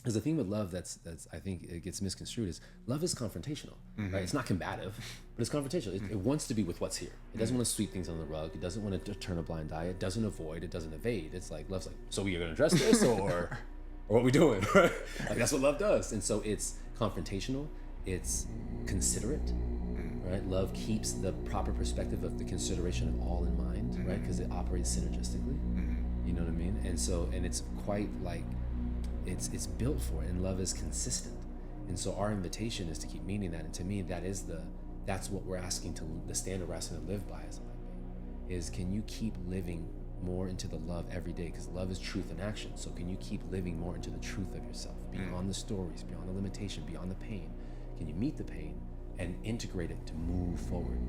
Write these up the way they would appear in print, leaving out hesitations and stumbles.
because the thing with love that's I think it gets misconstrued is love is confrontational, right? It's not combative, but it's confrontational. It wants to be with what's here. It doesn't want to sweep things under the rug. It doesn't want to turn a blind eye. It doesn't avoid. It doesn't evade. It's like love's like, so we are going to address this or what we doing, right? Like that's what love does. And so it's confrontational. It's considerate, right? Love keeps the proper perspective of the consideration of all in mind, right? Because it operates synergistically. You know what I mean? And so, and it's quite like, it's built for it, and love is consistent. And so our invitation is to keep meaning that. And to me, that's what we're asking to, the standard we're asking to live by as a light being, is can you keep living more into the love every day? Because love is truth in action. So can you keep living more into the truth of yourself, beyond the stories, beyond the limitation, beyond the pain? Can you meet the pain and integrate it to move forward?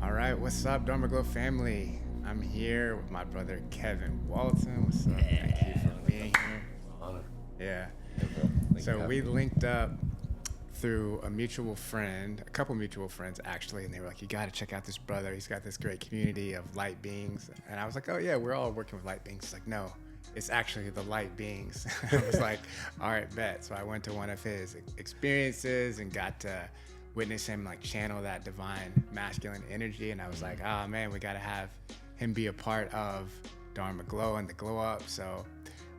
All right, what's up, Dharma Glow family? I'm here with my brother Kevin Walton. What's up? Thank you for being here. Honor. Yeah. Thank So you. we linked up through a mutual friend, a couple mutual friends actually, and they were like, you got to check out this brother. He's got this great community of light beings. And I was like, oh yeah, we're all working with light beings. He's like, no, it's actually the light beings. I was like, all right, bet. So I went to one of his experiences and got to witness him like channel that divine masculine energy. And I was like, oh man, we got to have him be a part of Dharma Glow and the Glow Up. So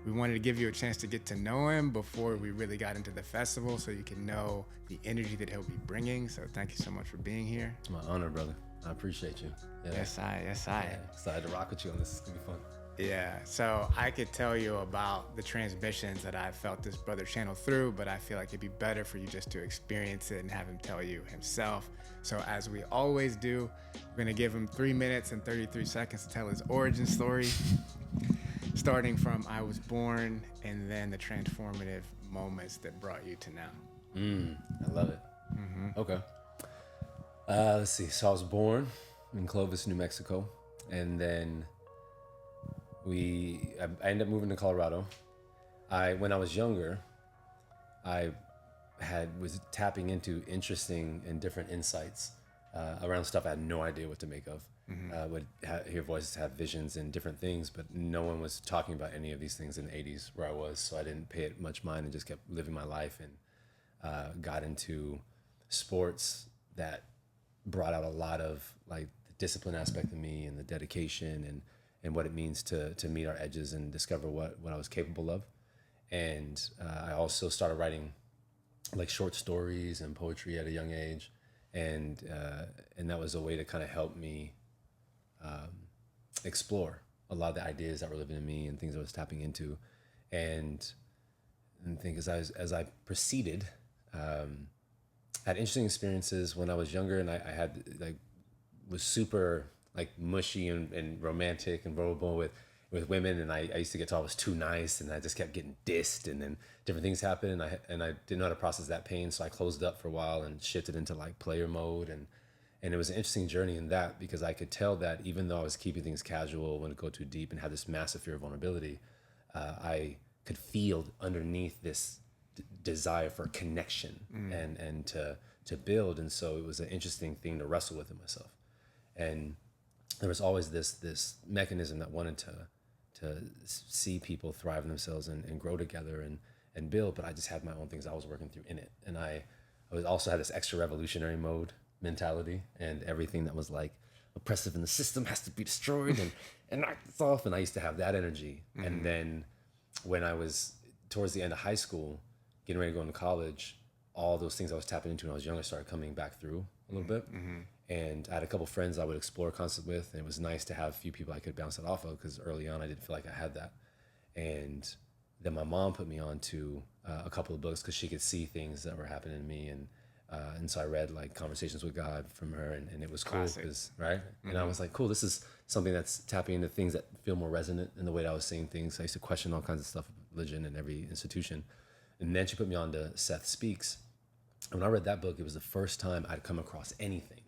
we wanted to give you a chance to get to know him before we really got into the festival, so you can know the energy that he'll be bringing. So thank you so much for being here. It's my honor, brother. I appreciate you. Yeah. Yes, I. Yeah, excited to rock with you on this. It's gonna be fun. Yeah, so I could tell you about the transmissions that I felt this brother channel through, but I feel like it'd be better for you just to experience it and have him tell you himself. So as we always do, we're gonna give him 3 minutes and 33 seconds to tell his origin story, starting from I was born and then the transformative moments that brought you to now. I love it. Okay. Let's see. So I was born in Clovis, New Mexico, and then I ended up moving to Colorado. When I was younger, I was tapping into interesting and different insights around stuff I had no idea what to make of. Would hear voices, have visions and different things, but no one was talking about any of these things in the 80s where I was, so I didn't pay it much mind and just kept living my life, and got into sports that brought out a lot of like the discipline aspect of me and the dedication and what it means to meet our edges and discover what I was capable of. And I also started writing like short stories and poetry at a young age, and that was a way to kind of help me explore a lot of the ideas that were living in me and things I was tapping into. And think as I proceeded, had interesting experiences when I was younger, and I had like was super like mushy and romantic and vulnerable with women, and I used to get told I was too nice, and I just kept getting dissed, and then different things happened, and I didn't know how to process that pain, so I closed up for a while and shifted into like player mode, and it was an interesting journey in that, because I could tell that even though I was keeping things casual, wouldn't go too deep, and had this massive fear of vulnerability, I could feel underneath this desire for connection and to build, and so it was an interesting thing to wrestle with in myself. And there was always this mechanism that wanted to see people thrive in themselves and grow together and build, but I just had my own things I was working through in it. And I also had this extra revolutionary mode mentality, and everything that was like oppressive in the system has to be destroyed and knocked off. And I used to have that energy. And then when I was towards the end of high school, getting ready to go into college, all those things I was tapping into when I was younger started coming back through a little bit. And I had a couple friends I would explore concept with, and it was nice to have a few people I could bounce it off of, because early on I didn't feel like I had that. And then my mom put me on to a couple of books, because she could see things that were happening to me, and so I read like Conversations with God from her, and it was cool, because right. And I was like, cool, this is something that's tapping into things that feel more resonant in the way that I was seeing things. I used to question all kinds of stuff, religion and every institution. And then she put me on to Seth Speaks. And when I read that book, it was the first time I'd come across anything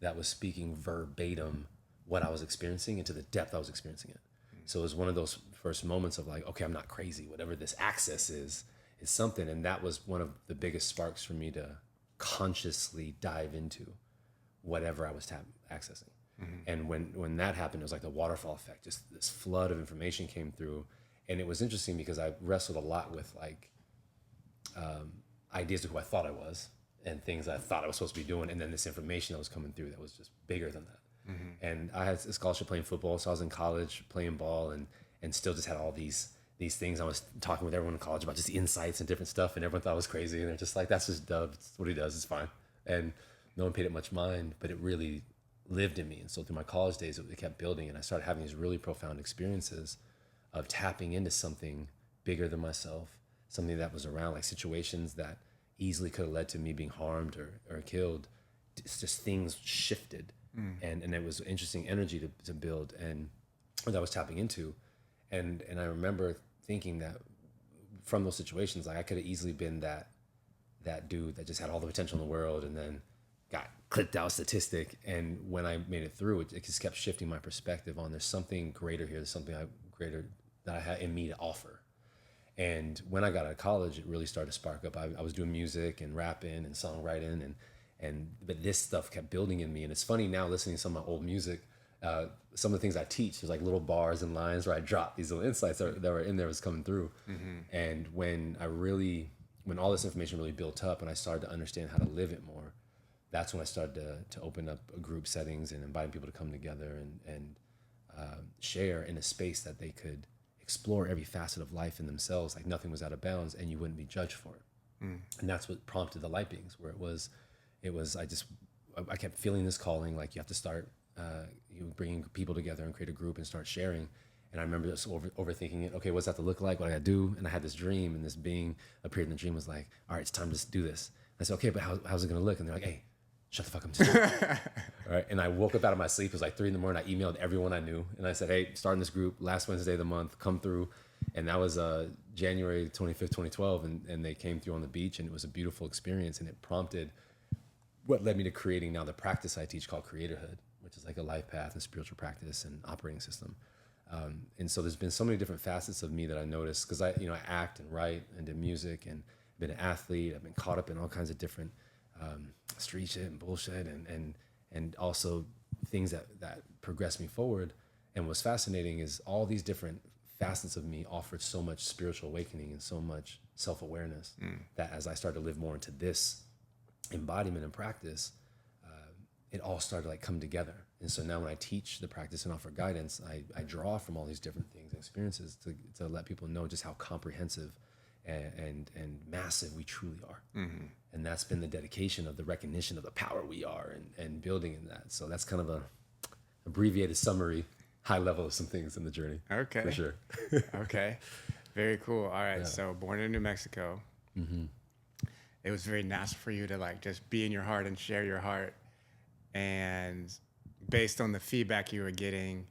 that was speaking verbatim what I was experiencing into the depth I was experiencing it. So it was one of those first moments of like, okay, I'm not crazy. Whatever this access is something. And that was one of the biggest sparks for me to consciously dive into whatever I was accessing. And when that happened, it was like the waterfall effect. Just this flood of information came through, and it was interesting because I wrestled a lot with like ideas of who I thought I was and things I thought I was supposed to be doing, and then this information that was coming through that was just bigger than that. And I had a scholarship playing football, so I was in college playing ball, and still just had all these things. I was talking with everyone in college about just the insights and different stuff, and everyone thought I was crazy, and they're just like, "That's just Dub. It's what he does. It's fine." And no one paid it much mind, but it really lived in me. And so through my college days, it kept building, and I started having these really profound experiences of tapping into something bigger than myself, something that was around, like situations that easily could have led to me being harmed or killed. It's just things shifted. And it was interesting energy to build, and that I was tapping into. And I remember thinking that from those situations, like I could have easily been that dude that just had all the potential in the world and then got clipped out statistic. And when I made it through, it just kept shifting my perspective on there's something greater here. There's something greater that I had in me to offer. And when I got out of college, it really started to spark up. I was doing music and rapping and songwriting, but this stuff kept building in me. And it's funny now listening to some of my old music, some of the things I teach, there's like little bars and lines where I drop these little insights that were in there was coming through. And when all this information really built up and I started to understand how to live it more, that's when I started to open up group settings and inviting people to come together and share in a space that they could explore every facet of life in themselves, like nothing was out of bounds and you wouldn't be judged for it. And that's what prompted the Light Beings, where I kept feeling this calling, like you have to start bringing people together and create a group and start sharing. And I remember just overthinking it. Okay, what's that to look like? What I gotta do? And I had this dream, and this being appeared in the dream was like, all right, it's time to do this. I said, okay, but how's it gonna look? And they're like, hey, shut the fuck up. All right. And I woke up out of my sleep. It was like 3 a.m. I emailed everyone I knew. And I said, hey, starting this group last Wednesday of the month, come through. And that was January 25th, 2012. And they came through on the beach, and it was a beautiful experience. And it prompted what led me to creating now the practice I teach called Creatorhood, which is like a life path and spiritual practice and operating system. And so there's been so many different facets of me that I noticed, because I act and write and do music, and I've been an athlete. I've been caught up in all kinds of different street shit and bullshit and also things that progressed me forward. And what's fascinating is all these different facets of me offered so much spiritual awakening and so much self-awareness that as I started to live more into this embodiment and practice, it all started to like come together. And so now when I teach the practice and offer guidance, I draw from all these different things and experiences to let people know just how comprehensive and massive we truly are. And that's been the dedication of the recognition of the power we are and building in that. So that's kind of a abbreviated summary, high level of some things in the journey. Okay. For sure. Okay. Very cool. All right. Yeah. So born in New Mexico, it was very natural for you to like just be in your heart and share your heart. And based on the feedback you were getting,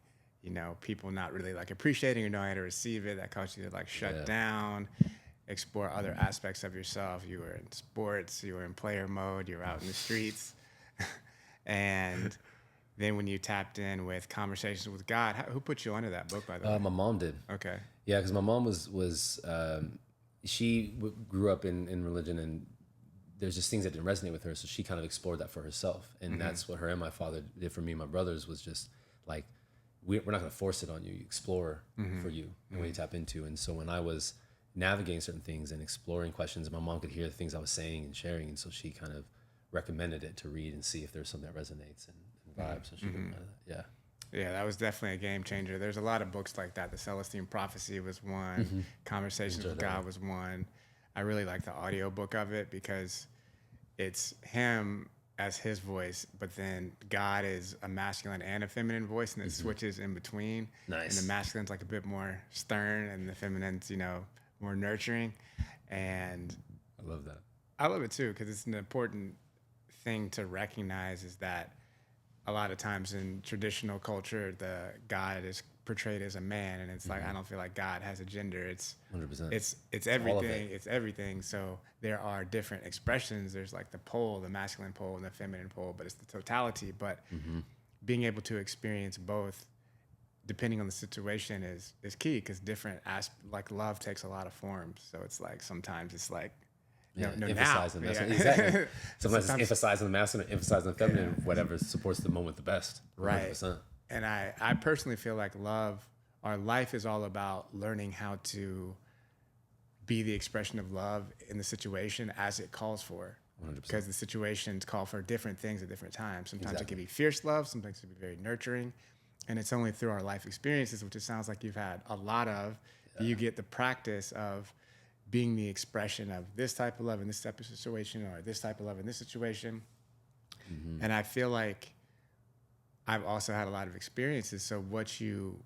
people not really like appreciating or knowing how to receive it, that caused you to like shut down, explore other aspects of yourself. You were in sports, you were in player mode, you were out in the streets. And then when you tapped in with Conversations with God, who put you onto that book, by the way? My mom did. Okay. Yeah, because my mom was she grew up in religion, and there's just things that didn't resonate with her, so she kind of explored that for herself. And that's what her and my father did for me and my brothers, was just like, we're not going to force it on you. You explore for you and what you tap into. And so when I was navigating certain things and exploring questions, and my mom could hear the things I was saying and sharing, and so she kind of recommended it to read and see if there's something that resonates and vibes. So she did that. Yeah, that was definitely a game changer. There's a lot of books like that. The Celestine Prophecy was one. Conversations with God was one. I really like the audio book of it because it's him as his voice, but then God is a masculine and a feminine voice, and it switches in between. Nice. And the masculine's like a bit more stern, and the feminine's, more nurturing. And I love that. I love it too, because it's an important thing to recognize, is that a lot of times in traditional culture, the God is portrayed as a man, and it's like, I don't feel like God has a gender. It's 100%. It's everything. It's everything. So there are different expressions. There's like the pole, the masculine pole and the feminine pole, but it's the totality. But being able to experience both, depending on the situation, is key, because different like love takes a lot of forms. So it's like sometimes it's like no emphasize now. the masculine. Yeah. Exactly. Sometimes it's emphasizing the masculine, emphasizing the feminine, whatever supports the moment the best. 100%. Right. And I personally feel like our life is all about learning how to be the expression of love in the situation as it calls for. 100%. Because the situations call for different things at different times. Sometimes Exactly. it can be fierce love, sometimes it can be very nurturing. And it's only through our life experiences, which it sounds like you've had a lot of, that you get the practice of being the expression of this type of love in this type of situation, or this type of love in this situation. Mm-hmm. And I feel like I've also had a lot of experiences. So what you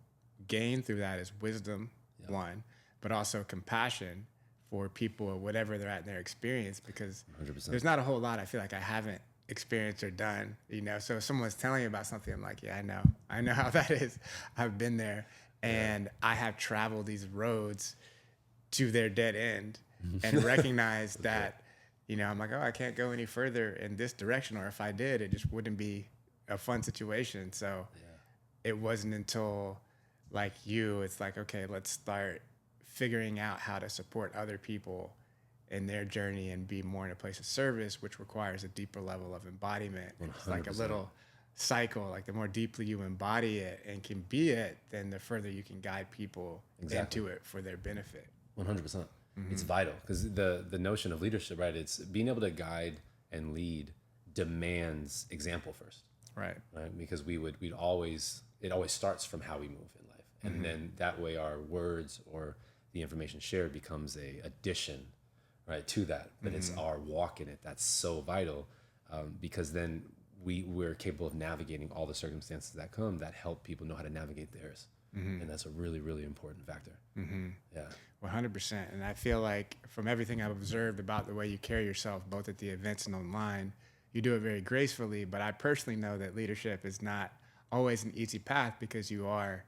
gain through that is wisdom, one, but also compassion for people or whatever they're at in their experience, because 100%. there's not a whole lot I feel like I haven't experienced or done, So if someone's telling you about something, I'm like, yeah, I know how that is. I've been there, and I have traveled these roads to their dead end and recognized that, I'm like, oh, I can't go any further in this direction, or if I did, it just wouldn't be a fun situation. So it wasn't until like it's like, okay, let's start figuring out how to support other people in their journey and be more in a place of service, which requires a deeper level of embodiment. 100%. It's like a little cycle. Like the more deeply you embody it and can be it, then the further you can guide people into it for their benefit. 100%. Mm-hmm. It's vital, because the notion of leadership, right? It's being able to guide and lead demands example first. Right. Because it always starts from how we move in life. And then that way our words or the information shared becomes a addition, right, to that. But it's our walk in it that's so vital, because then we're capable of navigating all the circumstances that come that help people know how to navigate theirs. And that's a really, really important factor. Yeah. 100%. And I feel like from everything I've observed about the way you carry yourself, both at the events and online, you do it very gracefully. But I personally know that leadership is not always an easy path, because you are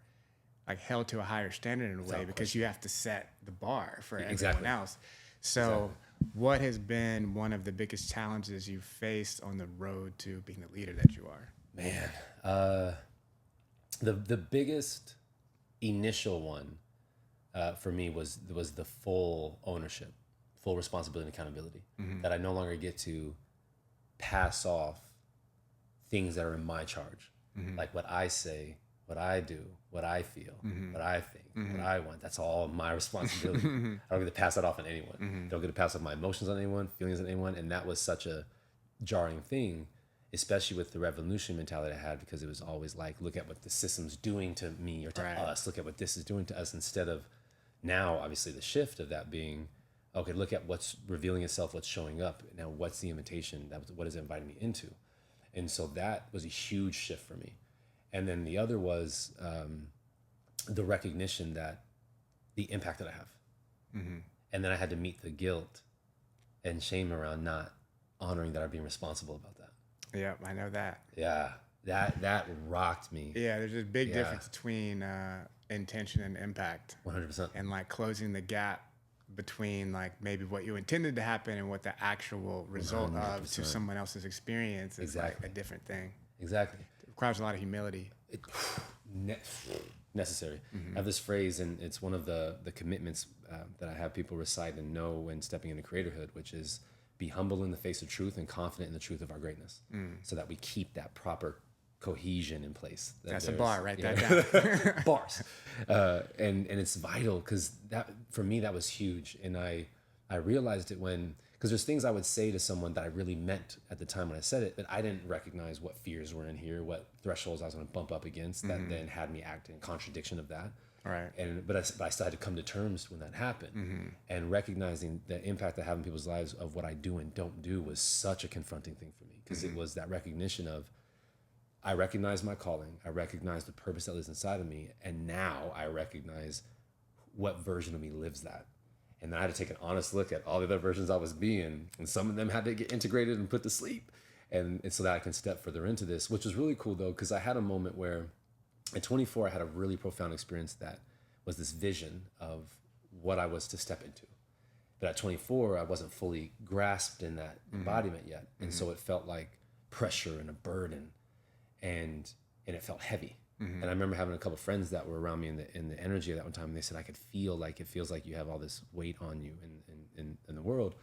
like held to a higher standard in a way, because you have to set the bar for everyone else. So what has been one of the biggest challenges you've faced on the road to being the leader that you are? Man, the biggest initial one for me was the full ownership, full responsibility and accountability, that I no longer get to pass off things that are in my charge, like what I say, what I do, what I feel, what I think, what I want. That's all my responsibility. I don't get to pass that off on anyone. I don't get to pass off my emotions on anyone, feelings on anyone. And that was such a jarring thing, especially with the revolution mentality I had, because it was always like, look at what the system's doing to me or to us. Look at what this is doing to us, instead of now, obviously, the shift of that being, okay, look at what's revealing itself, what's showing up. Now, what's the invitation? What is it inviting me into? And so that was a huge shift for me. And then the other was the recognition that the impact that I have. And then I had to meet the guilt and shame around not honoring that I'm being responsible about that. Yeah, I know that. Yeah, that rocked me. Yeah, there's a big difference between intention and impact. 100%. And like closing the gap between like maybe what you intended to happen and what the actual result 100%. Of to someone else's experience is like a different thing. Exactly. It requires a lot of humility. Necessary. I have this phrase, and it's one of the commitments that I have people recite and know when stepping into creatorhood, which is be humble in the face of truth and confident in the truth of our greatness, so that we keep that proper cohesion in place. That's a bar, write that down. Bars. And it's vital, because that, for me, that was huge. And I realized it because there's things I would say to someone that I really meant at the time when I said it, but I didn't recognize what fears were in here, what thresholds I was going to bump up against, that then had me act in contradiction of that. Right. But I still had to come to terms when that happened. And recognizing the impact I have in people's lives of what I do and don't do was such a confronting thing for me, because it was that recognition of, I recognize my calling, I recognize the purpose that lives inside of me, and now I recognize what version of me lives that. And then I had to take an honest look at all the other versions I was being, and some of them had to get integrated and put to sleep. And so that I can step further into this, which was really cool though, because I had a moment where at 24, I had a really profound experience that was this vision of what I was to step into. But at 24, I wasn't fully grasped in that embodiment yet. And so it felt like pressure and a burden, and it felt heavy. And I remember having a couple of friends that were around me in the energy of that one time, and they said, I could feel like, it feels like you have all this weight on you in the world.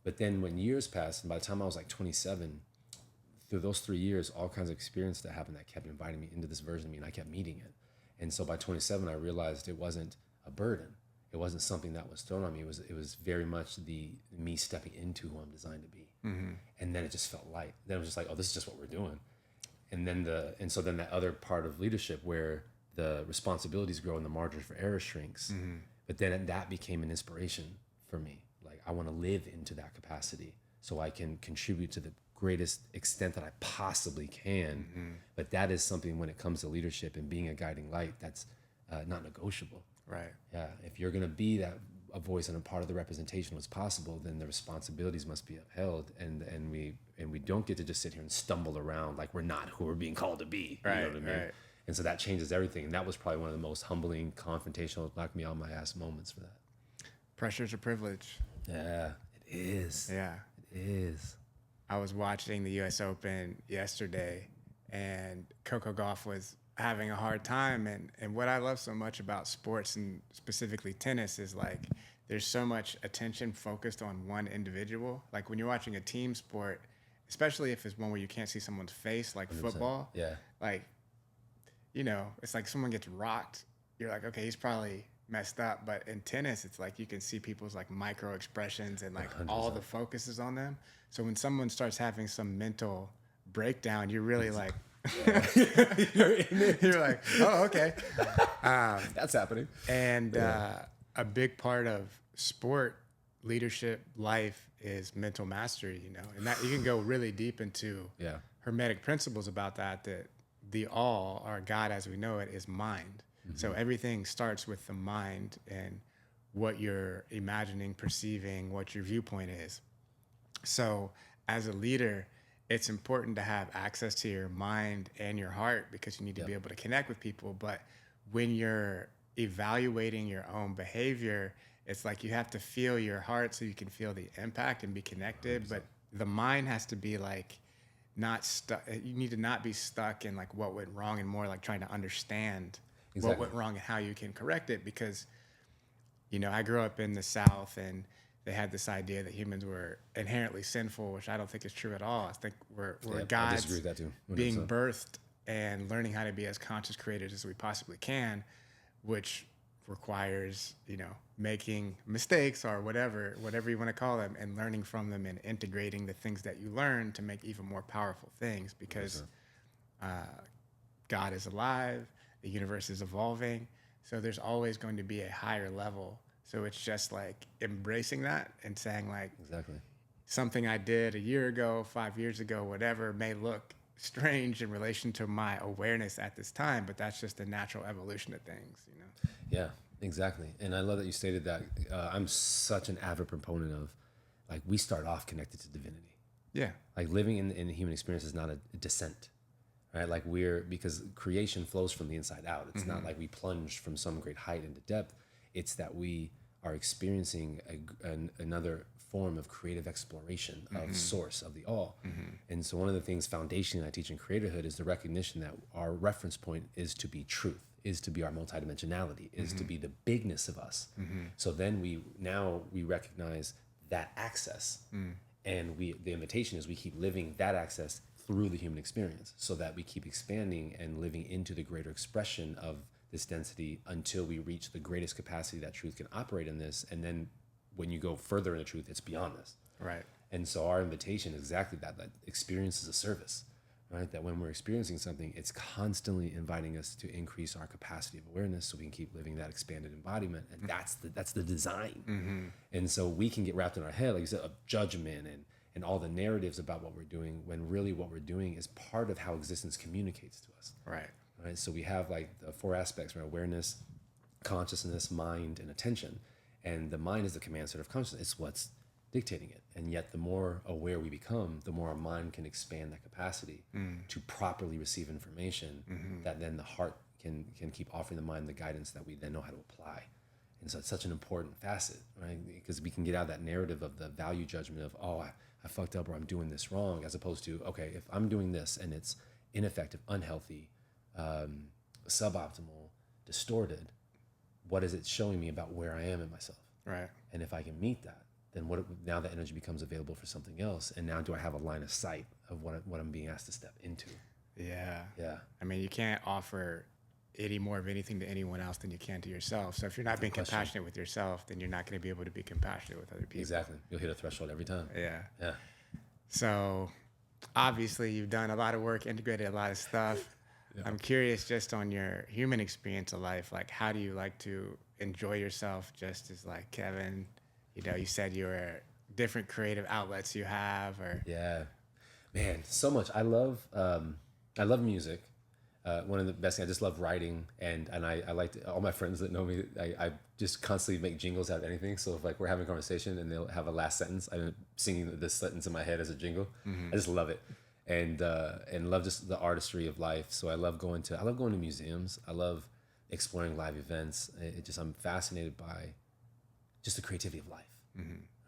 But then when years passed, and by the time I was like 27, through those 3 years, all kinds of experience that happened that kept inviting me into this version of me, and I kept meeting it. And so by 27, I realized it wasn't a burden. It wasn't something that was thrown on me. It was very much the me stepping into who I'm designed to be. And then it just felt light. Then it was just like, oh, this is just what we're doing. And so then that other part of leadership where the responsibilities grow and the margin for error shrinks. But then that became an inspiration for me. Like, I want to live into that capacity so I can contribute to the greatest extent that I possibly can. But that is something, when it comes to leadership and being a guiding light, that's not negotiable. Right. Yeah. If you're going to be a voice and a part of the representation of what's possible, then the responsibilities must be upheld. And we don't get to just sit here and stumble around like we're not who we're being called to be. Right. You know what I mean? Right. And so that changes everything. And that was probably one of the most humbling, confrontational, knock me on my ass moments for that. Pressure's a privilege. Yeah, it is. Yeah. It is. I was watching the U.S. Open yesterday, and Coco Gauff was having a hard time. And what I love so much about sports, and specifically tennis, is like there's so much attention focused on one individual. Like when you're watching a team sport, especially if it's one where you can't see someone's face, like 100%. Football. Yeah. Like, you know, it's like someone gets rocked. You're like, okay, he's probably messed up. But in tennis, it's like you can see people's like micro expressions and like 100%. All the focus is on them. So when someone starts having some mental breakdown, you're really like, you're like, oh, okay. That's happening. And a big part of sport leadership life is mental mastery, you know, and that you can go really deep into Hermetic principles about that the all, or God as we know it, is mind. So everything starts with the mind and what you're imagining, perceiving, what your viewpoint is. So as a leader, it's important to have access to your mind and your heart, because you need to be able to connect with people. But when you're evaluating your own behavior, it's like you have to feel your heart so you can feel the impact and be connected. 100%. But the mind has to be like not stuck. You need to not be stuck in like what went wrong, and more like trying to understand what went wrong and how you can correct it. Because, you know, I grew up in the South, and they had this idea that humans were inherently sinful, which I don't think is true at all. I think we're gods being birthed and learning how to be as conscious creators as we possibly can, which requires, you know, making mistakes or whatever you want to call them, and learning from them and integrating the things that you learn to make even more powerful things, because God is alive, the universe is evolving, so there's always going to be a higher level. So it's just like embracing that and saying like, something I did a year ago, 5 years ago, whatever, may look strange in relation to my awareness at this time, but that's just the natural evolution of things, you know? Yeah, exactly. And I love that you stated that. I'm such an avid proponent of, like, we start off connected to divinity. Yeah. Like living in the human experience is not a descent, right? Like because creation flows from the inside out. It's not like we plunge from some great height into depth. It's that we are experiencing another form of creative exploration of source, of the all. And so one of the things foundationally I teach in Creatorhood is the recognition that our reference point is to be truth, is to be our multidimensionality, is to be the bigness of us. So then we recognize that access, and the invitation is we keep living that access through the human experience, so that we keep expanding and living into the greater expression of this density until we reach the greatest capacity that truth can operate in this. And then when you go further into truth, it's beyond this. Right. And so our invitation is exactly that experience is a service, right? That when we're experiencing something, it's constantly inviting us to increase our capacity of awareness so we can keep living that expanded embodiment. And that's the design. And so we can get wrapped in our head, like you said, of judgment and all the narratives about what we're doing, when really what we're doing is part of how existence communicates to us. Right. Right. So we have like the four aspects, right? Awareness, consciousness, mind, and attention. And the mind is the command center of consciousness. It's what's dictating it. And yet the more aware we become, the more our mind can expand that capacity to properly receive information that then the heart can keep offering the mind the guidance that we then know how to apply. And so it's such an important facet, right? Because we can get out of that narrative of the value judgment of, oh, I fucked up, or I'm doing this wrong, as opposed to, okay, if I'm doing this and it's ineffective, unhealthy, suboptimal, distorted, what is it showing me about where I am in myself? Right. And if I can meet that, then now the energy becomes available for something else. And now do I have a line of sight of what I'm being asked to step into? Yeah. Yeah. I mean, you can't offer any more of anything to anyone else than you can to yourself. So if you're not being compassionate with yourself, then you're not going to be able to be compassionate with other people. Exactly. You'll hit a threshold every time. Yeah. Yeah. So obviously you've done a lot of work, integrated a lot of stuff. Yeah. I'm curious just on your human experience of life, like how do you like to enjoy yourself just as like Kevin, you know, you said you were different creative outlets you have or. Yeah, man, so much. I love music. One of the best things, I just love writing, and I like all my friends that know me, I just constantly make jingles out of anything. So if like we're having a conversation and they'll have a last sentence, I'm singing this sentence in my head as a jingle. I just love it. And love just the artistry of life. So I love going to museums. I love exploring live events. I'm fascinated by just the creativity of life.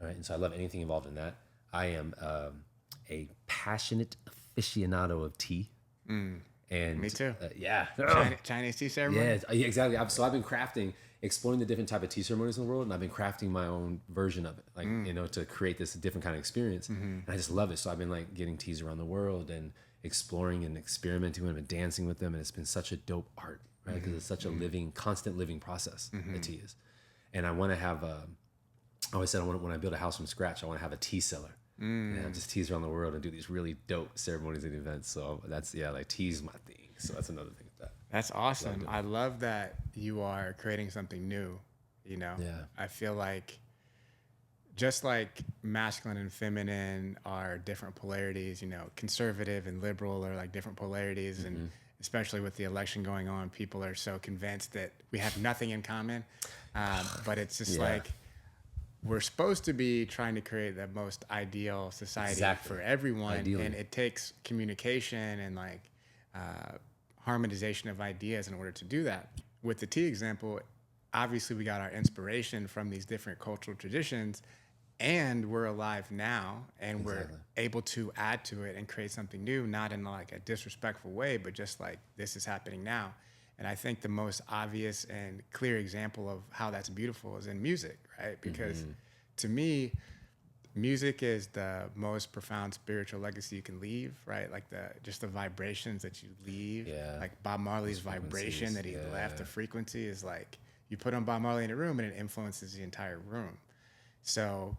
Right. And so I love anything involved in that. I am a passionate aficionado of tea. And me too. Yeah. Chinese tea ceremony. Yeah, exactly. So I've been crafting, exploring the different type of tea ceremonies in the world, and I've been crafting my own version of it, like you know, to create this different kind of experience. And I just love it. So I've been like getting teas around the world and exploring and experimenting with them and dancing with them, and it's been such a dope art, right? Because it's such a constant living process. The tea is, and I want to have I always said when I build a house from scratch, I want to have a tea cellar. And have just teas around the world and do these really dope ceremonies and events. So that's like tea's my thing. So that's another thing with that. That's awesome. I love that you are creating something new. You know, I feel like just like masculine and feminine are different polarities, you know, conservative and liberal are like different polarities. And especially with the election going on, people are so convinced that we have nothing in common. But it's just like, we're supposed to be trying to create the most ideal society for everyone. Ideally. And it takes communication and like harmonization of ideas in order to do that. With the tea example, obviously we got our inspiration from these different cultural traditions, and we're alive now, and we're able to add to it and create something new, not in like a disrespectful way, but just like this is happening now. And I think the most obvious and clear example of how that's beautiful is in music, right? Because to me, music is the most profound spiritual legacy you can leave, right? Like just the vibrations that you leave. Like Bob Marley's vibration that he left, the frequency is like, you put on Bob Marley in a room and it influences the entire room. So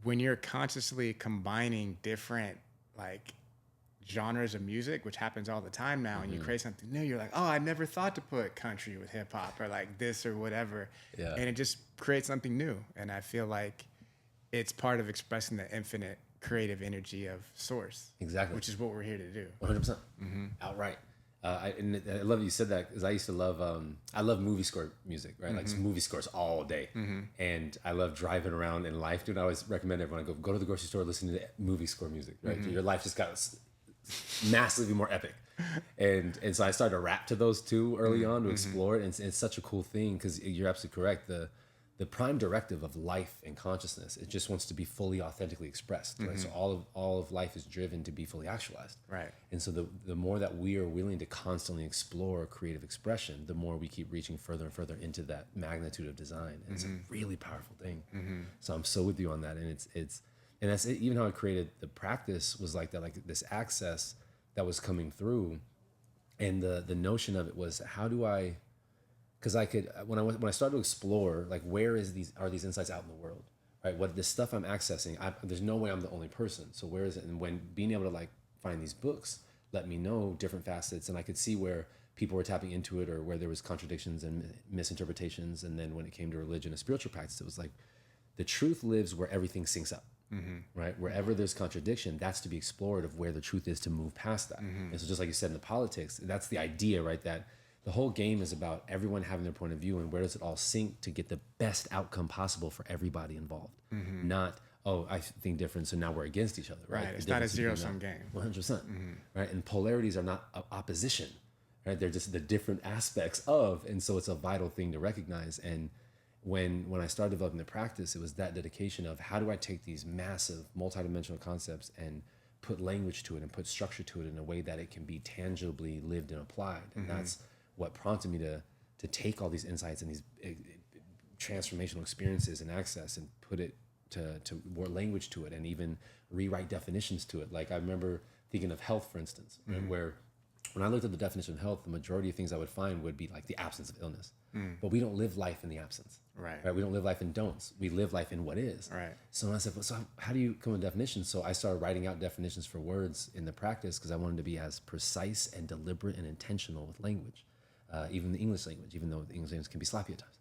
when you're consciously combining different like genres of music, which happens all the time now, and you create something new, you're like, oh, I never thought to put country with hip hop or like this or whatever. And it just creates something new. And I feel like it's part of expressing the infinite creative energy of source. Exactly. Which is what we're here to do. 100%. Outright. I love that you said that, because I used to love, I love movie score music, right? Like movie scores all day. And I love driving around in life, dude. I always recommend everyone go to the grocery store, listen to movie score music, right? Your life just got massively more epic. And so I started to rap to those too early on to explore it. And it's such a cool thing, because you're absolutely correct. The prime directive of life and consciousness, it just wants to be fully authentically expressed, right? So all of life is driven to be fully actualized. Right. And so the more that we are willing to constantly explore creative expression, the more we keep reaching further and further into that magnitude of design. And it's a really powerful thing. So I'm so with you on that. And and that's it. Even how I created the practice was like that, like this access that was coming through. And the notion of it was, how do I, because I could, when I started to explore, like, where are these insights out in the world, right? What this stuff I'm accessing, there's no way I'm the only person. So where is it? And when being able to like find these books let me know different facets, and I could see where people were tapping into it, or where there was contradictions and misinterpretations. And then when it came to religion and spiritual practice, it was like, the truth lives where everything syncs up, right? Wherever there's contradiction, that's to be explored, of where the truth is, to move past that. And so just like you said in the politics, that's the idea, right? That the whole game is about everyone having their point of view, and where does it all sync to get the best outcome possible for everybody involved. Not, oh, I think different, so now we're against each other, right? It's not a zero-sum game. 100%, right? And polarities are not opposition, right? They're just the different aspects of, and so it's a vital thing to recognize. And when I started developing the practice, it was that dedication of, how do I take these massive multidimensional concepts and put language to it and put structure to it in a way that it can be tangibly lived and applied. And that's what prompted me to take all these insights and these transformational experiences and access, and put it to more language to it, and even rewrite definitions to it. Like I remember thinking of health, for instance, right, where when I looked at the definition of health, the majority of things I would find would be like the absence of illness. But we don't live life in the absence. Right. We don't live life in don'ts. We live life in what is. Right. So I said, well, so how do you come with definitions? So I started writing out definitions for words in the practice because I wanted to be as precise and deliberate and intentional with language, even the English language, even though the English language can be sloppy at times.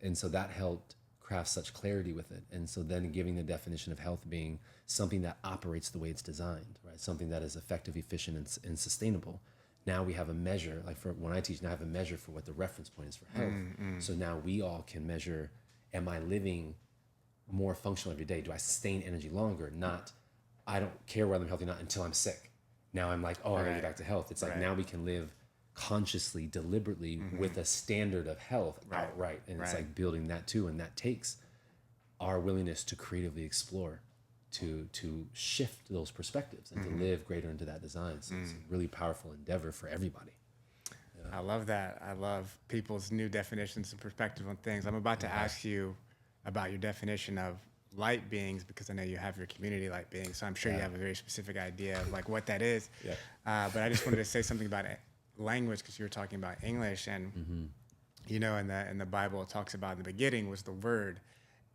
And so that helped craft such clarity with it. And so then giving the definition of health being something that operates the way it's designed, right? Something that is effective, efficient, and sustainable. Now we have a measure, like for when I teach, now I have a measure for what the reference point is for health. So now we all can measure, am I living more functional every day? Do I sustain energy longer? Not, I don't care whether I'm healthy or not until I'm sick. Now I'm like, oh, I gotta get back to health. It's like now we can live consciously, deliberately with a standard of health outright. And it's like building that too. And that takes our willingness to creatively explore, to shift those perspectives and to live greater into that design. So it's a really powerful endeavor for everybody. I love that. I love people's new definitions and perspective on things. I'm about to ask you about your definition of light beings because I know you have your community light beings. So I'm sure you have a very specific idea of like what that is. But I just wanted to say something about language because you were talking about English and you know, in the Bible it talks about in the beginning was the word,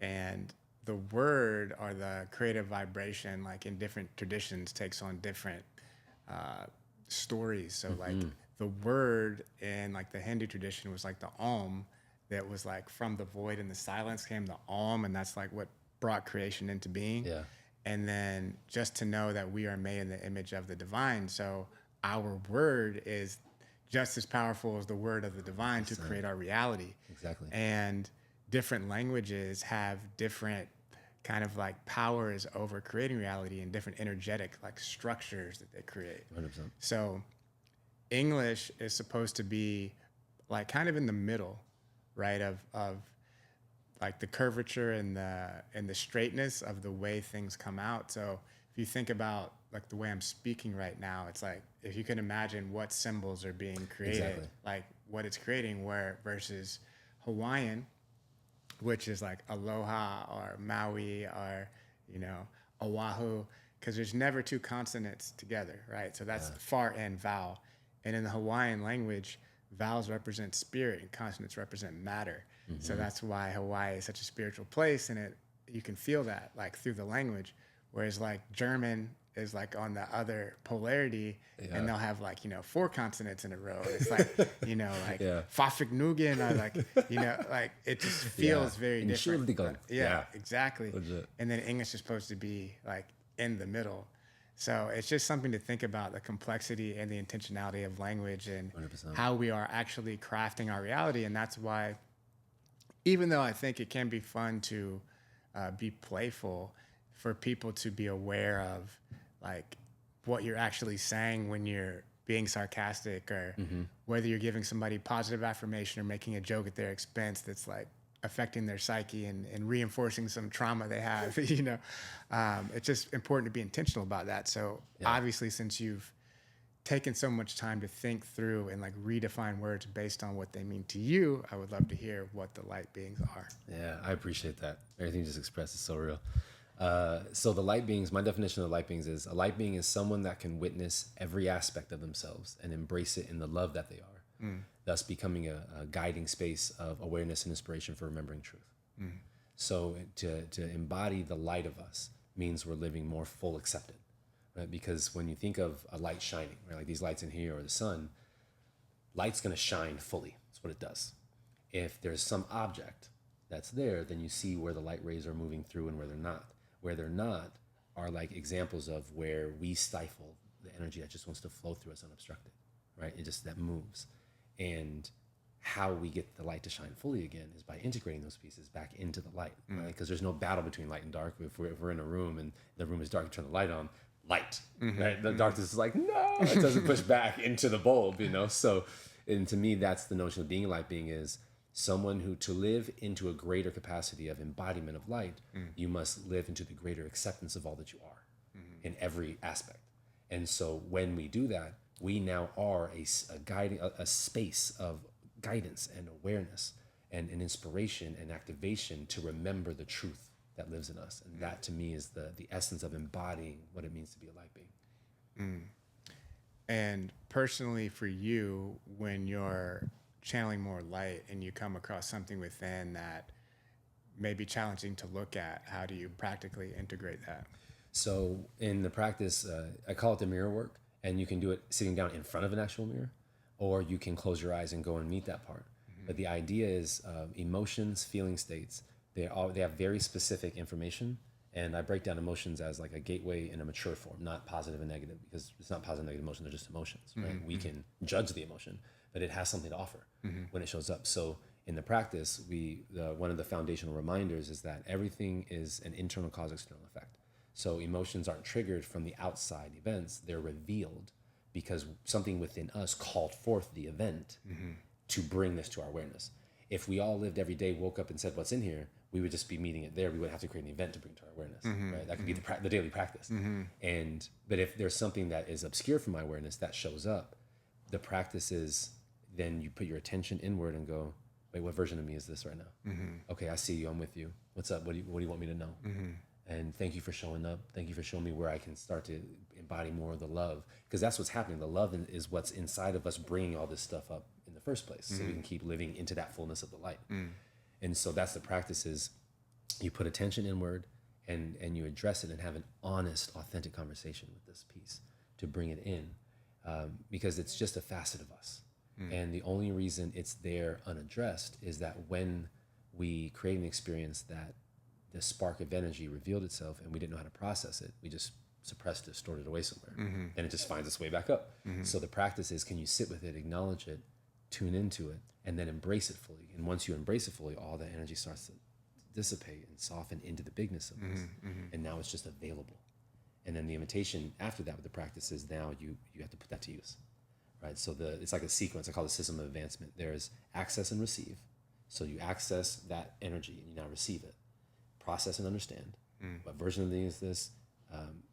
and the word or the creative vibration, like in different traditions, takes on different stories. So like the word in like the Hindu tradition was like the Om, that was like from the void and the silence came the Om, and that's like what brought creation into being. And then just to know that we are made in the image of the divine. So our word is just as powerful as the word of the divine to create our reality. Exactly. And different languages have different kind of like powers over creating reality and different energetic like structures that they create. 100%. So English is supposed to be like kind of in the middle, right? Of like the curvature and the straightness of the way things come out. So if you think about like the way I'm speaking right now, it's like if you can imagine what symbols are being created, like what it's creating, where versus Hawaiian, which is like aloha or Maui or, you know, Oahu, because there's never two consonants together, right? So that's far end vowel. And in the Hawaiian language, vowels represent spirit and consonants represent matter. So that's why Hawaii is such a spiritual place, and you can feel that like through the language. Whereas like German is like on the other polarity, and they'll have like, you know, 4 consonants in a row. It's like, you know, like Vergnügen, or like, you know, like it just feels very different. Exactly. Legit. And then English is supposed to be like in the middle. So it's just something to think about, the complexity and the intentionality of language and 100%. how we are actually crafting our reality. And that's why, even though I think it can be fun to be playful, for people to be aware of like what you're actually saying when you're being sarcastic, or whether you're giving somebody positive affirmation or making a joke at their expense that's like affecting their psyche and reinforcing some trauma they have, you know, it's just important to be intentional about that. So obviously, since you've taken so much time to think through and like redefine words based on what they mean to you, I would love to hear what the light beings are. Yeah, I appreciate that. Everything you just expressed is so real. So the light beings, my definition of light beings is a light being is someone that can witness every aspect of themselves and embrace it in the love that they are, thus becoming a guiding space of awareness and inspiration for remembering truth. So to embody the light of us means we're living more full accepted, right? Because when you think of a light shining, right, like these lights in here or the sun, light's going to shine fully. That's what it does. If there's some object that's there, then you see where the light rays are moving through and where they're not. Where they're not are like examples of where we stifle the energy that just wants to flow through us unobstructed, right? It just, that moves. And how we get the light to shine fully again is by integrating those pieces back into the light, right? Because there's no battle between light and dark. If we're in a room and the room is dark, you turn the light on, light, right? The darkness is like, no, it doesn't push back into the bulb, you know? So, and to me, that's the notion of being a light being, is someone who, to live into a greater capacity of embodiment of light, you must live into the greater acceptance of all that you are in every aspect. And so when we do that, we now are a space of guidance and awareness and an inspiration and activation to remember the truth that lives in us. And that to me is the essence of embodying what it means to be a light being. And personally for you, when you're channeling more light and you come across something within that may be challenging to look at, how do you practically integrate that? So in the practice, I call it the mirror work, and you can do it sitting down in front of an actual mirror, or you can close your eyes and go and meet that part. But the idea is emotions, feeling states, they have very specific information. And I break down emotions as like a gateway in a mature form, not positive and negative, because it's not positive and negative emotions, they're just emotions, right? We can judge the emotion, but it has something to offer when it shows up. So in the practice, one of the foundational reminders is that everything is an internal cause, external effect. So emotions aren't triggered from the outside events, they're revealed because something within us called forth the event to bring this to our awareness. If we all lived every day, woke up and said, what's in here, we would just be meeting it there. We wouldn't have to create an event to bring to our awareness, right? That could be the daily practice. But if there's something that is obscure from my awareness that shows up, the practice is then you put your attention inward and go, wait, what version of me is this right now? Okay, I see you, I'm with you. What's up? What do you want me to know? And thank you for showing up. Thank you for showing me where I can start to embody more of the love. Because that's what's happening. The love is what's inside of us bringing all this stuff up in the first place. So we can keep living into that fullness of the light. And so that's the practice is you put attention inward and you address it and have an honest, authentic conversation with this piece to bring it in. Because it's just a facet of us. And the only reason it's there unaddressed is that when we create an experience that the spark of energy revealed itself and we didn't know how to process it, we just suppressed it, stored it away somewhere, and it just finds its way back up. So the practice is, can you sit with it, acknowledge it, tune into it, and then embrace it fully? And once you embrace it fully, all that energy starts to dissipate and soften into the bigness of this. And now it's just available. And then the invitation after that with the practice is now you have to put that to use, right? So it's like a sequence. I call it a system of advancement. There's access and receive. So you access that energy and you now receive it. Process and understand. What version of me is this?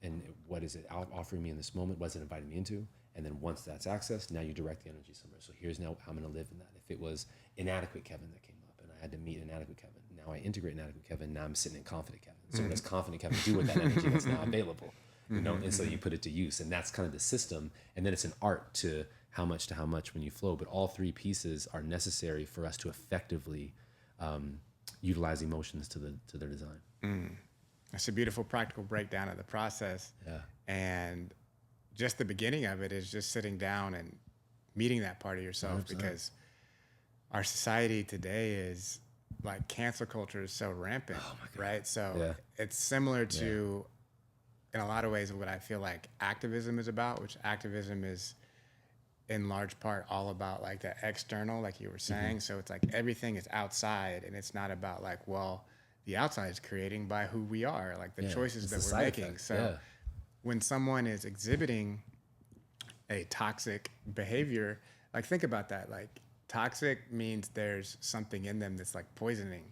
And what is it offering me in this moment? What's it inviting me into? And then once that's accessed, now you direct the energy somewhere. So here's now how I'm going to live in that. If it was inadequate Kevin that came up and I had to meet inadequate Kevin, now I integrate inadequate Kevin, now I'm sitting in confident Kevin. So what does confident Kevin do with that energy that's now available? You know, and so you put it to use, and that's kind of the system. And then it's an art to how much when you flow. But all three pieces are necessary for us to effectively utilize emotions to their design. It's a beautiful practical breakdown of the process. Yeah. And just the beginning of it is just sitting down and meeting that part of yourself 100%. Because our society today is like cancel culture is so rampant, right? So it's similar to, in a lot of ways, what I feel like activism is about, which activism is in large part all about like the external, like you were saying. So it's like everything is outside, and it's not about like, well, the outside is creating by who we are, like the choices that we're making. Effect. So when someone is exhibiting a toxic behavior, like think about that. Like toxic means there's something in them that's like poisoning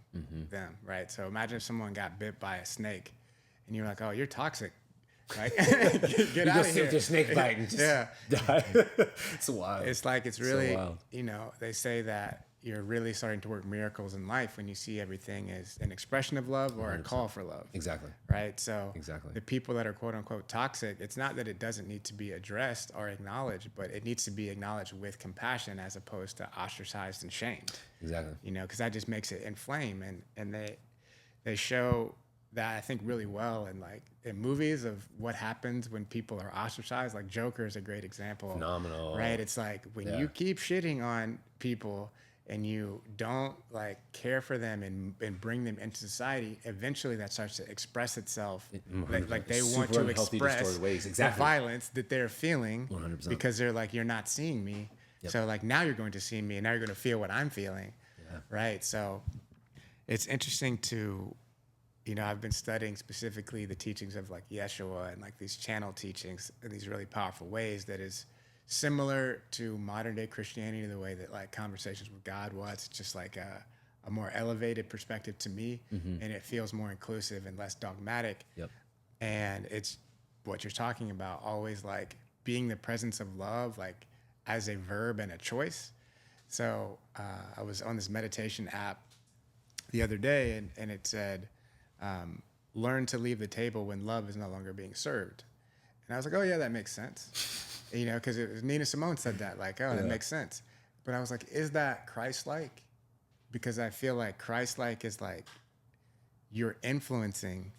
them, right? So imagine if someone got bit by a snake and you're like, oh, you're toxic. Right? Get out of here. With your snake bite and just die. It's wild. It's like, it's really, you know, they say that you're really starting to work miracles in life when you see everything as an expression of love or 100%. A call for love. Exactly. Right? So the people that are quote unquote toxic, it's not that it doesn't need to be addressed or acknowledged, but it needs to be acknowledged with compassion as opposed to ostracized and shamed. Exactly. You know, because that just makes it inflame. And they show that, I think, really well in movies of what happens when people are ostracized. Like Joker is a great example. Phenomenal. Right? It's like when you keep shitting on people and you don't like care for them and bring them into society, eventually that starts to express itself. Like they want to express the violence that they're feeling 100%. Because they're like, you're not seeing me. So like now you're going to see me and now you're going to feel what I'm feeling. Right? So it's interesting to, you know, I've been studying specifically the teachings of like Yeshua and like these channel teachings in these really powerful ways that is similar to modern day Christianity, the way that like Conversations with God was. It's just like a more elevated perspective to me, and it feels more inclusive and less dogmatic. And it's what you're talking about, always like being the presence of love, like as a verb and a choice. So I was on this meditation app the other day and it said, learn to leave the table when love is no longer being served. And I was like, oh yeah, that makes sense. You know, because Nina Simone said that, like, oh, that makes sense. But I was like, is that Christ-like? Because I feel like Christ-like is like you're influencing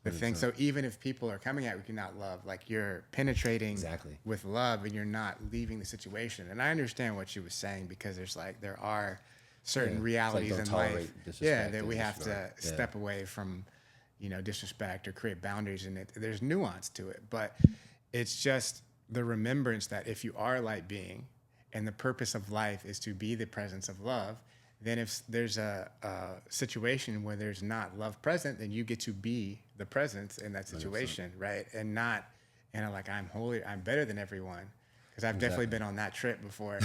the thing. So even if people are coming at you with not love, like you're penetrating with love and you're not leaving the situation. And I understand what she was saying, because there are certain realities in life that we have to step away from, you know, disrespect or create boundaries in it. There's nuance to it, but it's just the remembrance that if you are a light being and the purpose of life is to be the presence of love, then if there's a situation where there's not love present, then you get to be the presence in that situation, 100%. Right? And not, you know, like I'm better than everyone. Because I've definitely been on that trip before.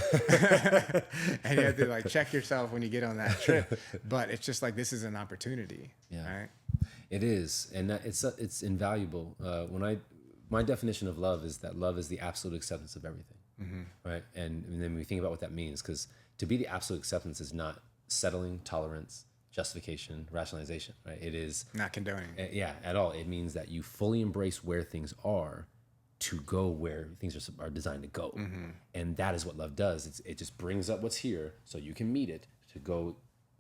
And you have to like check yourself when you get on that trip. But it's just like, this is an opportunity, right? It is. And it's invaluable. My definition of love is that love is the absolute acceptance of everything, right? And then we think about what that means, because to be the absolute acceptance is not settling, tolerance, justification, rationalization, right? It is not condoning. At all. It means that you fully embrace where things are to go where things are designed to go. And that is what love does. It just brings up what's here so you can meet it to go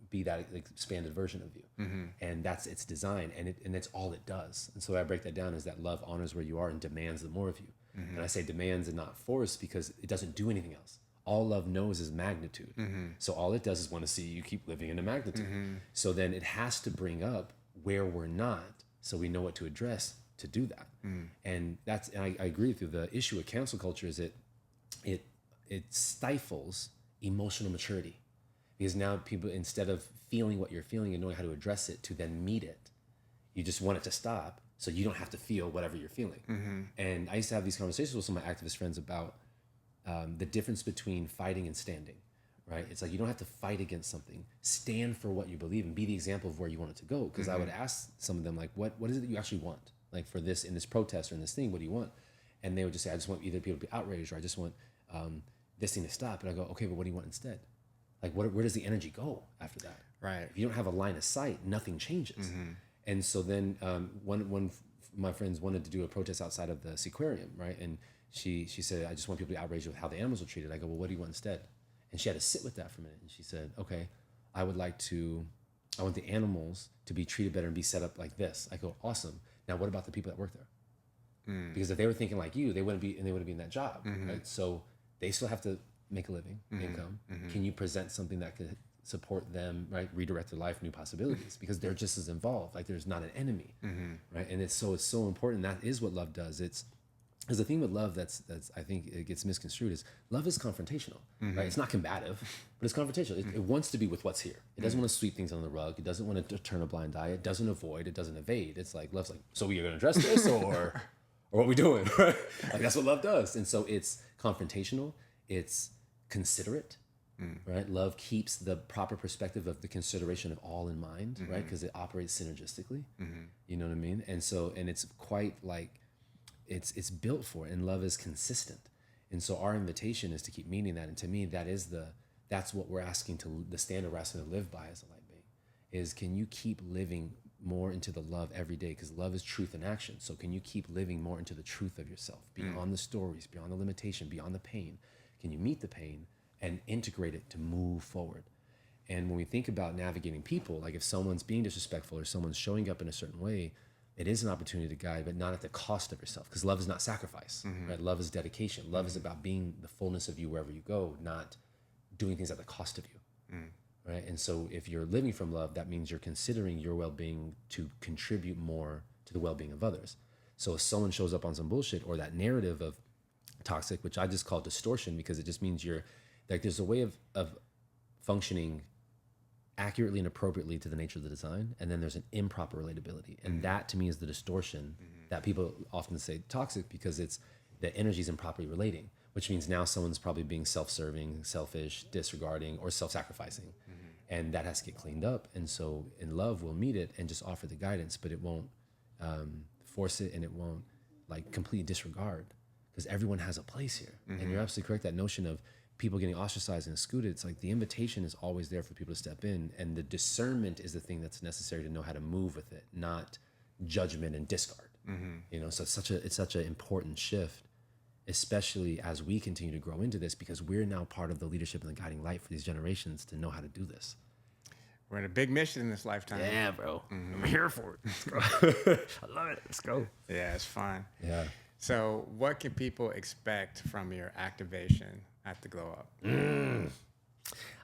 be that expanded version of you. And that's its design, and it's all it does. And so I break that down is that love honors where you are and demands the more of you. And I say demands and not force, because it doesn't do anything else. All love knows is magnitude. So all it does is want to see you keep living in the magnitude. So then it has to bring up where we're not, so we know what to address to do that. And I agree with you. The issue with cancel culture is it stifles emotional maturity, because now people, instead of feeling what you're feeling and knowing how to address it to then meet it, you just want it to stop so you don't have to feel whatever you're feeling. And I used to have these conversations with some of my activist friends about the difference between fighting and standing, right? It's like, you don't have to fight against something. Stand for what you believe and be the example of where you want it to go. Because I would ask some of them, like, what is it that you actually want? Like for this, in this protest or in this thing, what do you want? And they would just say, I just want either people to be outraged, or I just want this thing to stop. And I go, okay, but what do you want instead? Like, where does the energy go after that? Right. If you don't have a line of sight, nothing changes. And so then one of my friends wanted to do a protest outside of the Seaquarium, right? And she said, I just want people to be outraged with how the animals were treated. I go, well, what do you want instead? And she had to sit with that for a minute. And she said, okay, I want the animals to be treated better and be set up like this. I go, awesome. Now, what about the people that work there? Because if they were thinking like you, they wouldn't be in that job, right? So they still have to make a living, income. Can you present something that could support them, right? Redirect their life, new possibilities, because they're just as involved. Like, there's not an enemy, right? And it's so important. That is what love does. Because the thing with love that's I think it gets misconstrued is love is confrontational, right? It's not combative, but it's confrontational. It wants to be with what's here. It doesn't want to sweep things under the rug. It doesn't want to turn a blind eye. It doesn't avoid. It doesn't evade. It's like, love's like, so we are going to address this or what we doing, right? Like, that's what love does. And so it's confrontational. It's considerate, right? Love keeps the proper perspective of the consideration of all in mind, right? Because it operates synergistically. You know what I mean? And it's quite like, it's built for it, and love is consistent. And so our invitation is to keep meaning that. And to me, that's what we're asking the standard we're asking to live by as a light being, is can you keep living more into the love every day? Because love is truth in action. So can you keep living more into the truth of yourself, beyond the stories, beyond the limitation, beyond the pain? Can you meet the pain and integrate it to move forward? And when we think about navigating people, like if someone's being disrespectful or someone's showing up in a certain way, it is an opportunity to guide, but not at the cost of yourself, because love is not sacrifice, right? Love is dedication. Love is about being the fullness of you wherever you go, not doing things at the cost of you, right? And so if you're living from love, that means you're considering your well-being to contribute more to the well-being of others. So if someone shows up on some bullshit or that narrative of toxic, which I just call distortion, because it just means you're like, there's a way of functioning accurately and appropriately to the nature of the design, and then there's an improper relatability, and that to me is the distortion that people often say toxic, because it's the energy's improperly relating, which means now someone's probably being self-serving, selfish, disregarding, or self-sacrificing, and that has to get cleaned up. And so in love, we'll meet it and just offer the guidance, but it won't force it, and it won't like completely disregard, because everyone has a place here. And you're absolutely correct, that notion of people getting ostracized and excluded, it's like the invitation is always there for people to step in, and the discernment is the thing that's necessary to know how to move with it, not judgment and discard. You know, so it's such an important shift, especially as we continue to grow into this, because we're now part of the leadership and the guiding light for these generations to know how to do this. We're in a big mission in this lifetime. Yeah, bro. I'm here for it. Let's go. I love it. Let's go. Yeah, it's fun. Yeah. So what can people expect from your activation at the Glow Up?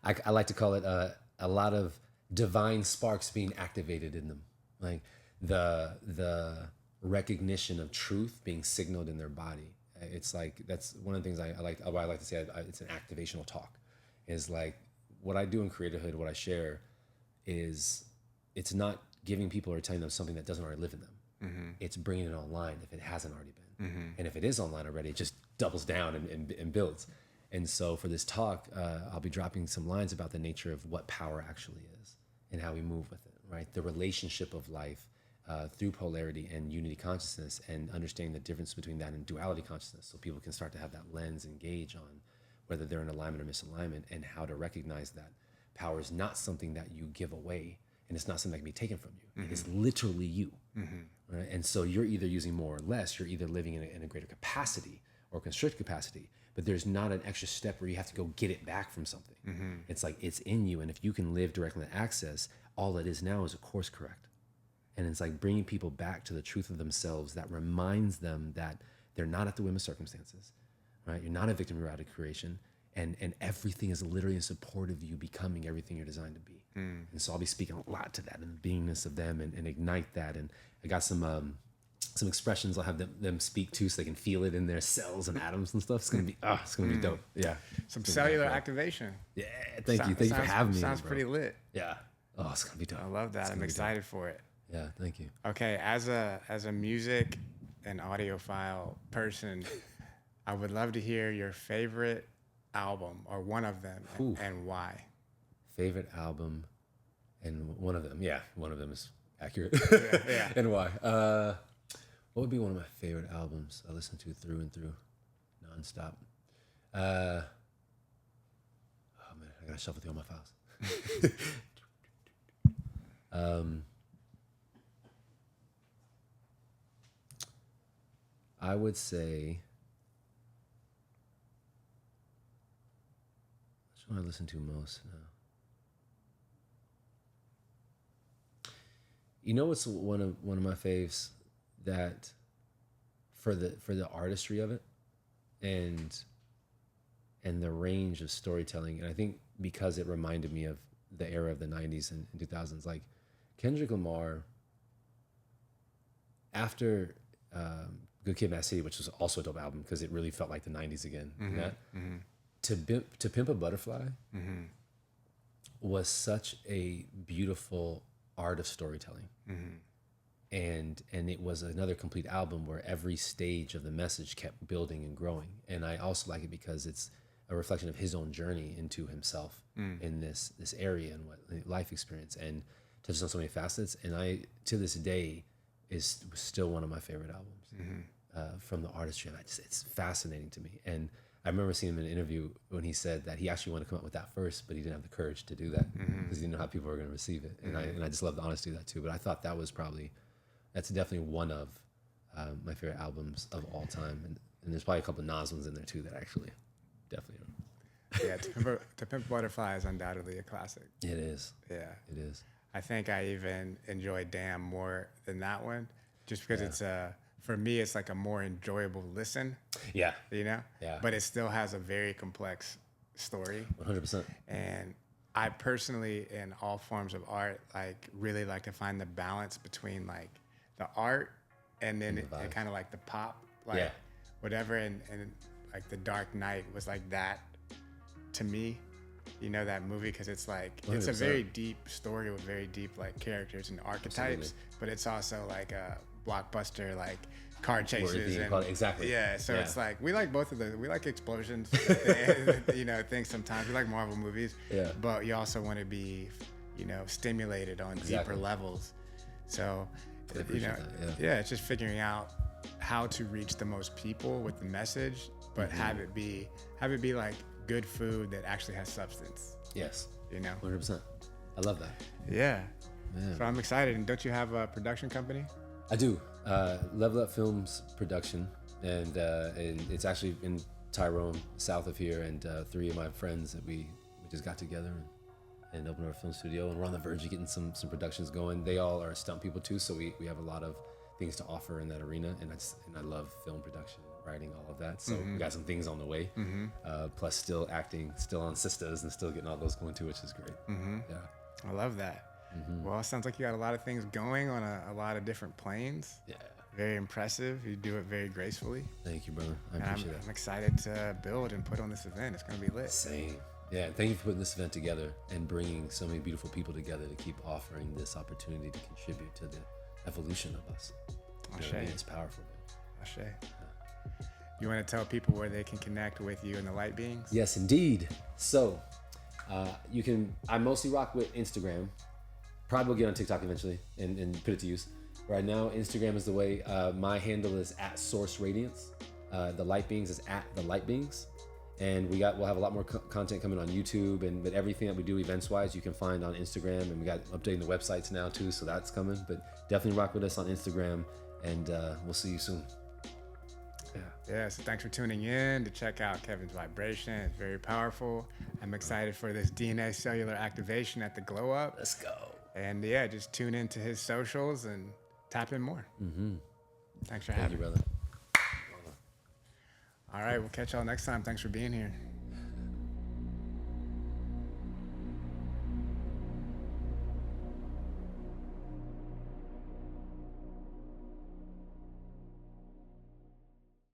I like to call it a lot of divine sparks being activated in them. Like the recognition of truth being signaled in their body. It's like, that's one of the things I like to say, it's an activational talk. Is like what I do in Creatorhood, what I share is, it's not giving people or telling them something that doesn't already live in them. It's bringing it online if it hasn't already been. And if it is online already, it just doubles down and builds. And so for this talk, I'll be dropping some lines about the nature of what power actually is and how we move with it, right? The relationship of life through polarity and unity consciousness, and understanding the difference between that and duality consciousness, so people can start to have that lens and gauge on whether they're in alignment or misalignment, and how to recognize that power is not something that you give away, and it's not something that can be taken from you. It is literally you. Right? And so you're either using more or less, you're either living in a greater capacity or constricted capacity, but there's not an extra step where you have to go get it back from something. It's like, it's in you. And if you can live directly in access, all it is now is a course correct. And it's like bringing people back to the truth of themselves that reminds them that they're not at the whim of circumstances, right? You're not a victim of your out creation, and everything is literally in support of you becoming everything you're designed to be. And so I'll be speaking a lot to that and the beingness of them, and ignite that. And I got some expressions I'll have them speak to, so they can feel it in their cells and atoms and stuff. It's gonna be dope. Yeah. Some cellular activation. Yeah. Thank you for having me. Sounds pretty lit. Yeah. Oh, it's gonna be dope. I love that. I'm excited for it. Yeah. Thank you. Okay. As a music and audiophile person, I would love to hear your favorite album, or one of them, and why. Favorite album, and one of them. Yeah, one of them is accurate. Yeah. And why? What would be one of my favorite albums I listen to through and through, nonstop? Oh man, I gotta shuffle through all my files. I would say, which one I listen to most now? You know what's one of my faves, that for the artistry of it and the range of storytelling, and I think because it reminded me of the era of the 90s and 2000s, like Kendrick Lamar, after Good Kid, Mad City, which was also a dope album because it really felt like the 90s again. To Pimp a Butterfly was such a beautiful art of storytelling. And it was another complete album where every stage of the message kept building and growing. And I also like it because it's a reflection of his own journey into himself in this area and what life experience, and touches on so many facets. And I, to this day, is still one of my favorite albums from the artistry. And it's fascinating to me. And I remember seeing him in an interview when he said that he actually wanted to come up with that first, but he didn't have the courage to do that because he didn't know how people were going to receive it. And I just love the honesty of that too. But I thought that's definitely one of my favorite albums of all time. And there's probably a couple of Nas ones in there too that actually definitely are. Yeah, To Pimp a Butterfly is undoubtedly a classic. It is. Yeah. It is. I think I even enjoy Damn more than that one, just because it's for me, it's like a more enjoyable listen. Yeah. You know? Yeah. But it still has a very complex story. 100%. And I personally, in all forms of art, like really like to find the balance between like the art and then it kind of like the pop, like whatever. And like The Dark Knight was like that to me. You know that movie, because it's like 100%. It's a very deep story with very deep like characters and archetypes, but it's also like a blockbuster, like car chases and exactly. Yeah, so it's like we like both of those. We like explosions, you know, things sometimes. We like Marvel movies, but you also want to be, you know, stimulated on deeper levels. So, you know, it's just figuring out how to reach the most people with the message, but have it be like good food that actually has substance, Yes, you know? 100%. I love that. Yeah. Man. So I'm excited. And don't you have a production company? I do. Level Up Films production, and it's actually in Tyrone, south of here, and 3 of my friends that we just got together and opened our film studio, and we're on the verge of getting some productions going. They all are stunt people too, so we have a lot of things to offer in that arena, and I love film production, writing, all of that. So we got some things on the way. Plus still acting, still on Sisters, and still getting all those going too, which is great. Yeah. I love that. Well, it sounds like you got a lot of things going on a lot of different planes. Yeah. Very impressive. You do it very gracefully. Thank you, brother. I And appreciate I'm that. excited to build and put on this event. It's going to be lit. Same. Yeah, and thank you for putting this event together and bringing so many beautiful people together to keep offering this opportunity to contribute to the evolution of us. You know what I mean? It's powerful, man. Ashe. You want to tell people where they can connect with you and the Light Beings? Yes, indeed. So, I mostly rock with Instagram. Probably will get on TikTok eventually and put it to use. Right now, Instagram is the way. My handle is @SourceRadiance. The Light Beings is @The Light Beings. And we'll have a lot more content coming on YouTube, but everything that we do events-wise, you can find on Instagram. And we got updating the websites now too, so that's coming. But definitely rock with us on Instagram, and we'll see you soon. Yeah, so thanks for tuning in to check out Kevin's vibration. It's very powerful. I'm excited for this DNA cellular activation at the Glow Up. Let's go. And yeah, just tune into his socials and tap in more. Thanks for Thank having you, me. brother. All right, we'll catch y'all next time. Thanks for being here.